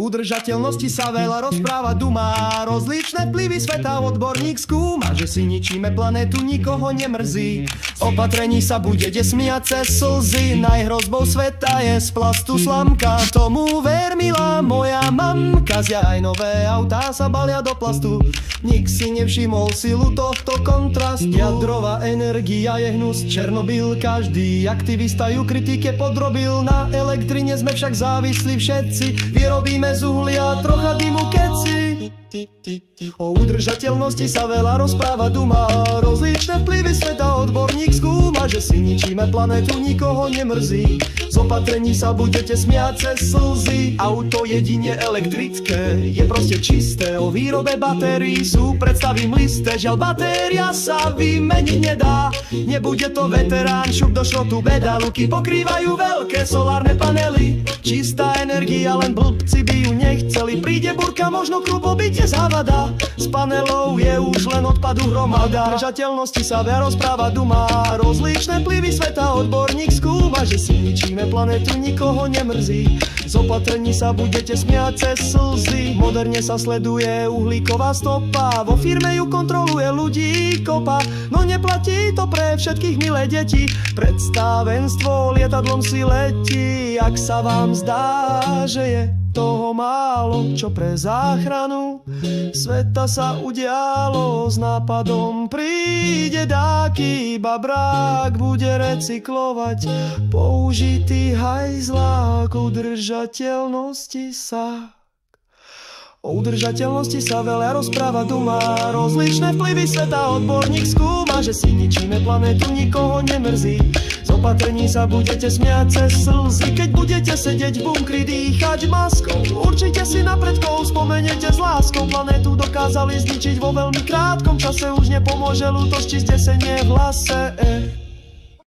udržateľnosti sa veľa rozpráva dumá. Rozličné vplyvy sveta odborník skúma, že si ničíme planetu, nikoho nemrzí. Z opatrení sa budete smiať cez slzy, najhrozbou sveta je z plastu slamka. Tomu ver, milá moja mamka, aj nové autá sa balia do plastu. Nik si nevšimol silu tohto kontrastu. Jadrová energia je hnus, Černobyl, každý aktivista ju kritike podrobil. Na elektrine sme však závislí všetci, vyrobíme z uhlia trocha dymu keci. O udržateľnosti sa veľa rozpráva duma, rozličné vplyvy sveta odborník skúma, že si ničíme planetu, nikoho nemrzí. Z opatrení sa budete smiať cez slzy. Auto jedine elektrické je proste čisté, o výrobe batérií sú predstavy mlisté. Žiaľ, batéria sa vymeniť nedá, nebude to veterán, šup do šrotu beda. Luky pokrývajú veľké solárne panely, čistá energia, len blbci by ju nechceli. Príde burka, možno krupo byte závada, z panelov je už len odpadu hromada. Udržateľnosti sa veľa rozpráva duma, rozličné vplyvy sveta odborník skúma, že si ničíme planetu, nikoho nemrzí. Z opatrení sa budete smiať cez slzy, moderne sa sleduje uhlíková stopa, vo firme ju kontroluje ľudí kopa. No neplatí to pre všetkých, milé deti, predstavenstvo lietadlom si letí. Ak sa vám zdá, že je toho málo, čo pre záchranu sveta sa udialo, s nápadom príde dáky babrák, bude recyklovať použitý hajzlák. Udržateľnosti sa O udržateľnosti sa veľa rozpráva duma, rozličné vplyvy sveta odborník skúma, že si ničíme planetu, nikoho nemrzí. Z opatrení sa budete smiať cez slzy, keď budete sedieť v bunkri, dýchať maskou. Určite si na predkov spomeniete s láskou, planetu dokázali zničiť vo veľmi krátkom čase, už nepomôže ľútosť či zdesenie v hlase.